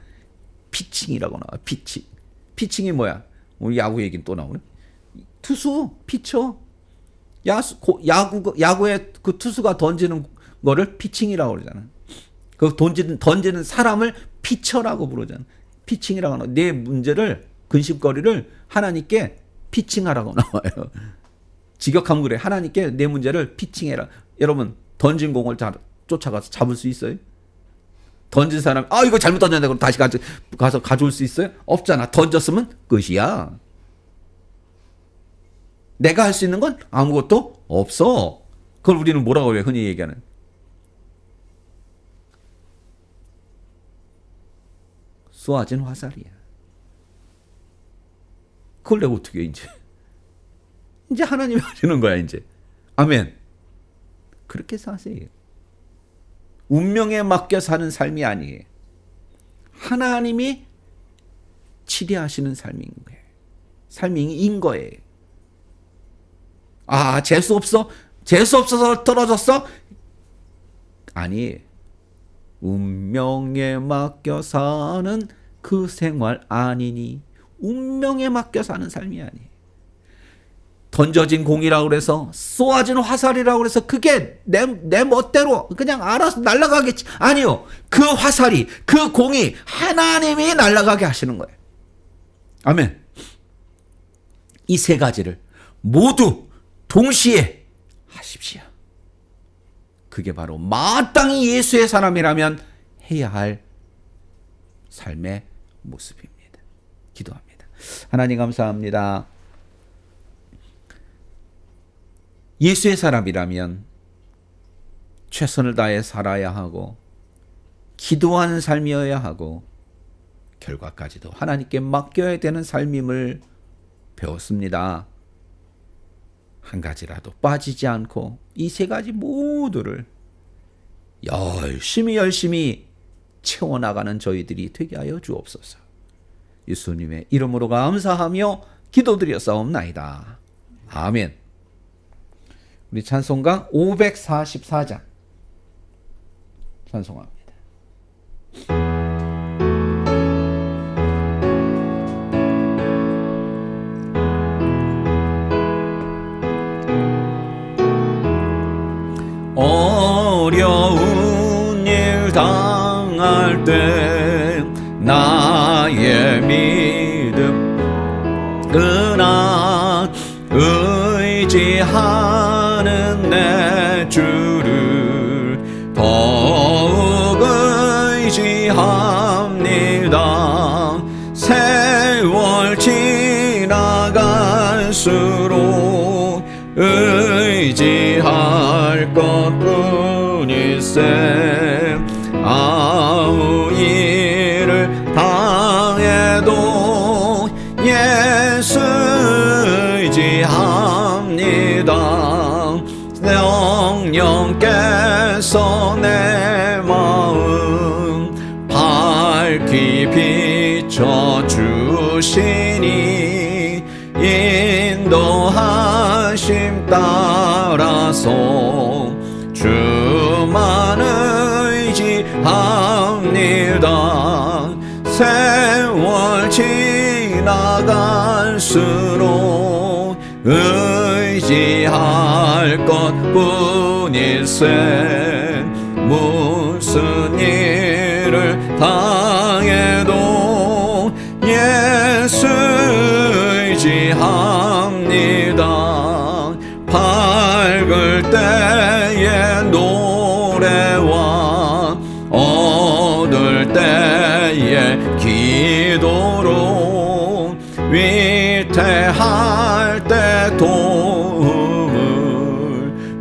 피칭이라고 나와요. 피칭. 피칭이 뭐야? 우리 야구 얘기는 또 나오네. 투수, 피처. 야구에 그 투수가 던지는 거를 피칭이라고 그러잖아. 그 던지는 사람을 피처라고 부르잖아. 피칭이라고 하나. 내 문제를, 근심거리를 하나님께 피칭하라고 나와요. 직역하면 그래. 하나님께 내 문제를 피칭해라. 여러분, 던진 공을 쫓아가서 잡을 수 있어요? 던진 사람, 이거 잘못 던졌네. 그럼 다시 가서 가져올 수 있어요? 없잖아. 던졌으면 끝이야. 내가 할 수 있는 건 아무것도 없어. 그걸 우리는 뭐라고 해요? 흔히 얘기하는. 쏘아진 화살이야. 그걸 내가 어떻게 해, 이제 하나님이 하시는 거야, 이제. 아멘. 그렇게 사세요. 운명에 맡겨 사는 삶이 아니에요. 하나님이 치료하시는 삶인 거예요. 삶인 거예요. 재수 없어? 재수 없어서 떨어졌어? 아니, 운명에 맡겨 사는 그 생활 아니니. 운명에 맡겨 사는 삶이 아니에요. 던져진 공이라고 그래서, 쏘아진 화살이라고 그래서 그게 내 멋대로 그냥 알아서 날아가겠지. 아니요. 그 화살이, 그 공이 하나님이 날아가게 하시는 거예요. 아멘. 이 세 가지를 모두 동시에 하십시오. 그게 바로 마땅히 예수의 사람이라면 해야 할 삶의 모습입니다. 기도합니다. 하나님 감사합니다. 예수의 사람이라면 최선을 다해 살아야 하고 기도하는 삶이어야 하고 결과까지도 하나님께 맡겨야 되는 삶임을 배웠습니다. 한 가지라도 빠지지 않고 이 세 가지 모두를 열심히 채워나가는 저희들이 되게 하여 주옵소서. 예수님의 이름으로 감사하며 기도드렸사옵나이다. 아멘. 우리 찬송가 544장 찬송합니다. 어려운 일 당할 때 나의 믿음 그나 의지하는 내 주를 더욱 의지합니다. 세월 지나갈수록 의지할 것뿐일세. 아무 일을 당해도 예수 의지합니다. 영령께서 내 마음 밝히 비춰주시니 인도하심 따라서 주만 의지합니다. 세월 지나갈수록 의지할 것뿐일세. 무슨 일 당해도 예수 의지합니다. 밝을 때의 노래와 얻을 때의 기도로 위태할 때 도움을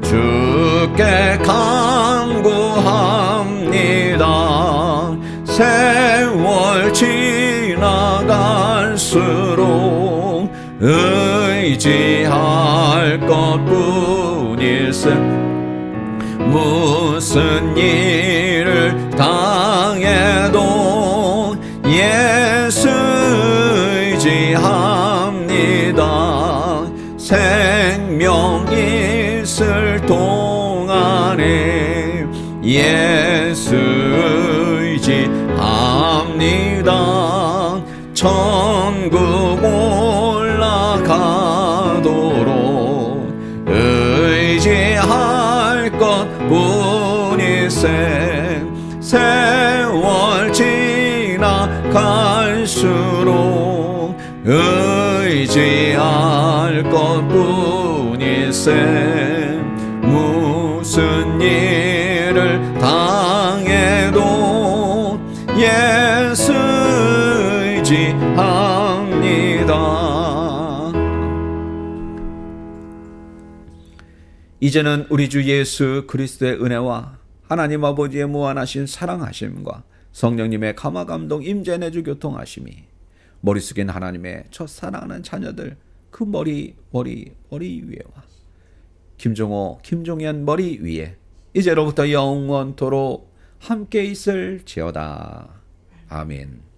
주께 간구합니다. 세월 지나갈수록 의지할 것뿐일세. 무슨 일을 당해도 예수 의지합니다. 생명 있을 동안에 예수 의지합니다. 천국 올라가도록 의지할 것뿐일세. 세월 지나갈수록 의지할 것뿐일세. 무슨 일을 당해도 예수 의지합니다. 이제는 우리 주 예수 그리스도의 은혜와 하나님 아버지의 무한하신 사랑하심과 성령님의 감화감동 임재 내주 교통하심이 머리 숙인 하나님의 첫 사랑하는 자녀들 그 머리 위에와 김종호, 김종현 머리 위에 이제로부터 영원토록 함께 있을지어다. 아멘.